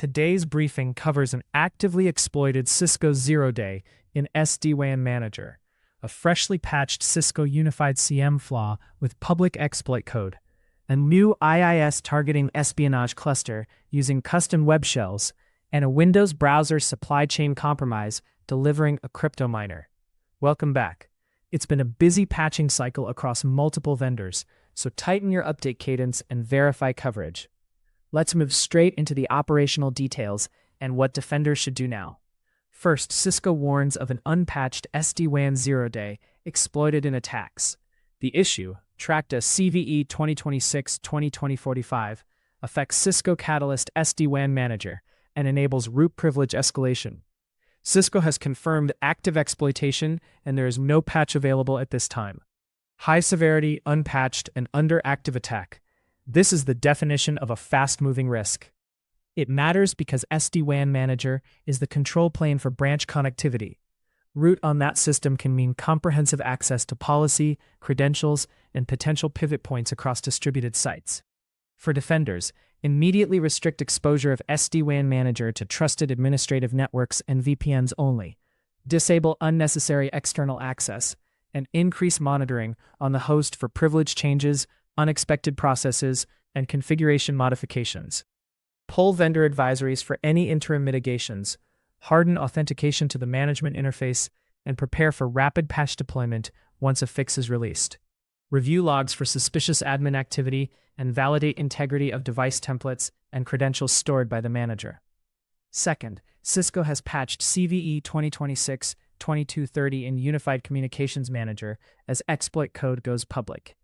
Today's briefing covers an actively exploited Cisco zeroday in SD-WAN Manager, a freshly patched Cisco unified CM flaw with public exploit code, a new IIS targeting espionage cluster using custom web shells, and a Windows browser supply chain compromise delivering a crypto miner. Welcome back. It's been a busy patching cycle across multiple vendors, so tighten your update cadence and verify coverage. Let's move straight into the operational details and what defenders should do now. First, Cisco warns of an unpatched SD-WAN zeroday exploited in attacks. The issue, tracked as CVE 2026-2020-45, affects Cisco Catalyst SD-WAN Manager and enables root privilege escalation. Cisco has confirmed active exploitation, and there is no patch available at this time. High severity, unpatched, and under active attack. This is the definition of a fast-moving risk. It matters because SD-WAN Manager is the control plane for branch connectivity. Root on that system can mean comprehensive access to policy, credentials, and potential pivot points across distributed sites. For defenders, immediately restrict exposure of SD-WAN Manager to trusted administrative networks and VPNs only. Disable unnecessary external access, and increase monitoring on the host for privilege changes, unexpected processes, and configuration modifications. Pull vendor advisories for any interim mitigations, harden authentication to the management interface, and prepare for rapid patch deployment once a fix is released. Review logs for suspicious admin activity and validate integrity of device templates and credentials stored by the manager. Second, Cisco has patched CVE 2026-2230 in Unified Communications Manager as exploit code goes public.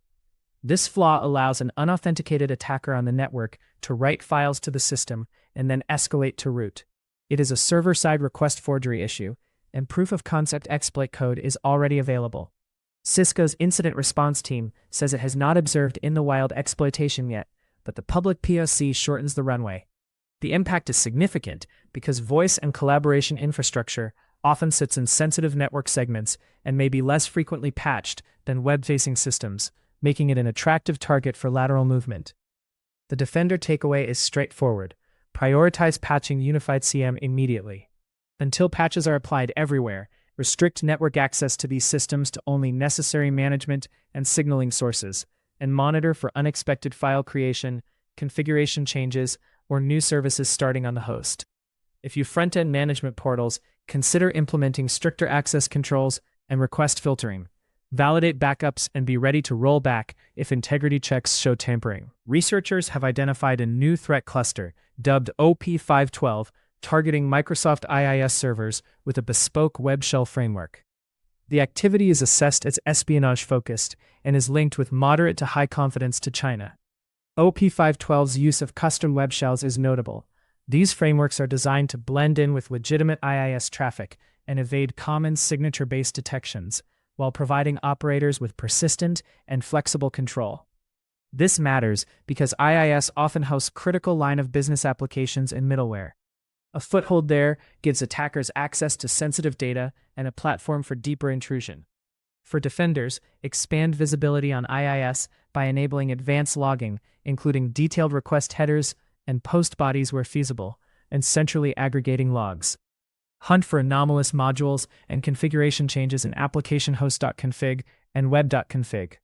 This flaw allows an unauthenticated attacker on the network to write files to the system and then escalate to root. It is a server-side request forgery issue, and proof-of-concept exploit code is already available. Cisco's incident response team says it has not observed in-the-wild exploitation yet, but the public PoC shortens the runway. The impact is significant because voice and collaboration infrastructure often sits in sensitive network segments and may be less frequently patched than web-facing systems, making it an attractive target for lateral movement. The defender takeaway is straightforward. Prioritize patching unified CM immediately. Until patches are applied everywhere, restrict network access to these systems to only necessary management and signaling sources, and monitor for unexpected file creation, configuration changes, or new services starting on the host. If you front-end management portals, consider implementing stricter access controls and request filtering. Validate backups and be ready to roll back if integrity checks show tampering. Researchers have identified a new threat cluster, dubbed OP512, targeting Microsoft IIS servers with a bespoke web shell framework. The activity is assessed as espionage-focused and is linked with moderate to high confidence to China. OP512's use of custom web shells is notable. These frameworks are designed to blend in with legitimate IIS traffic and evade common signature-based detections, while providing operators with persistent and flexible control. This matters because IIS often hosts critical line-of-business applications and middleware. A foothold there gives attackers access to sensitive data and a platform for deeper intrusion. For defenders, expand visibility on IIS by enabling advanced logging, including detailed request headers and post bodies where feasible, and centrally aggregating logs. Hunt for anomalous modules and configuration changes in application host.config and web.config,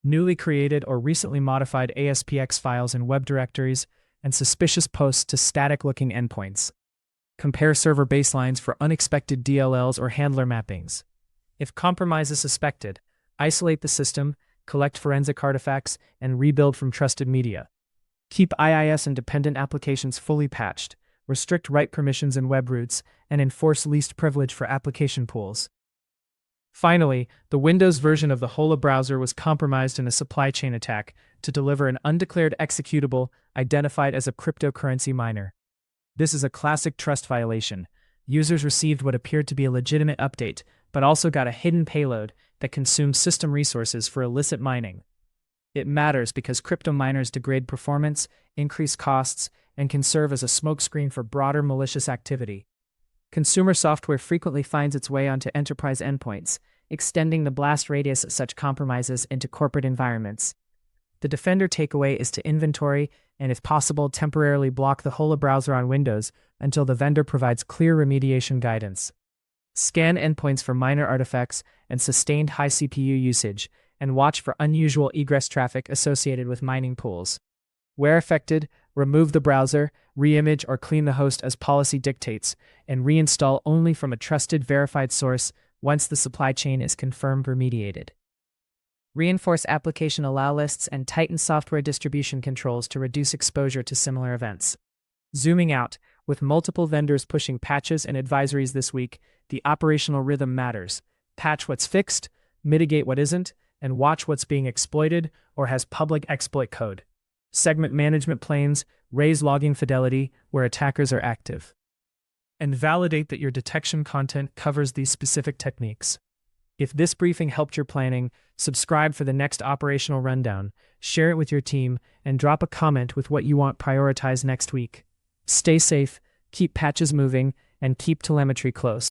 newly created or recently modified ASPX files in web directories, and suspicious posts to static-looking endpoints. Compare server baselines for unexpected DLLs or handler mappings. If compromise is suspected, isolate the system, collect forensic artifacts, and rebuild from trusted media. Keep IIS and dependent applications fully patched. Restrict write permissions in web routes, and enforce least privilege for application pools. Finally, the Windows version of the HOLA browser was compromised in a supply chain attack to deliver an undeclared executable identified as a cryptocurrency miner. This is a classic trust violation. Users received what appeared to be a legitimate update, but also got a hidden payload that consumed system resources for illicit mining. It matters because crypto miners degrade performance, increase costs, and can serve as a smokescreen for broader malicious activity. Consumer software frequently finds its way onto enterprise endpoints, extending the blast radius of such compromises into corporate environments. The Defender takeaway is to inventory and, if possible, temporarily block the whole browser on Windows until the vendor provides clear remediation guidance. Scan endpoints for minor artifacts and sustained high CPU usage, and watch for unusual egress traffic associated with mining pools. Where affected, remove the browser, reimage or clean the host as policy dictates, and reinstall only from a trusted verified source once the supply chain is confirmed remediated. Reinforce application allow lists and tighten software distribution controls to reduce exposure to similar events. Zooming out, with multiple vendors pushing patches and advisories this week, the operational rhythm matters. Patch what's fixed, mitigate what isn't, and watch what's being exploited or has public exploit code. Segment management planes, raise logging fidelity where attackers are active. And validate that your detection content covers these specific techniques. If this briefing helped your planning, subscribe for the next operational rundown, share it with your team, and drop a comment with what you want prioritized next week. Stay safe, keep patches moving, and keep telemetry close.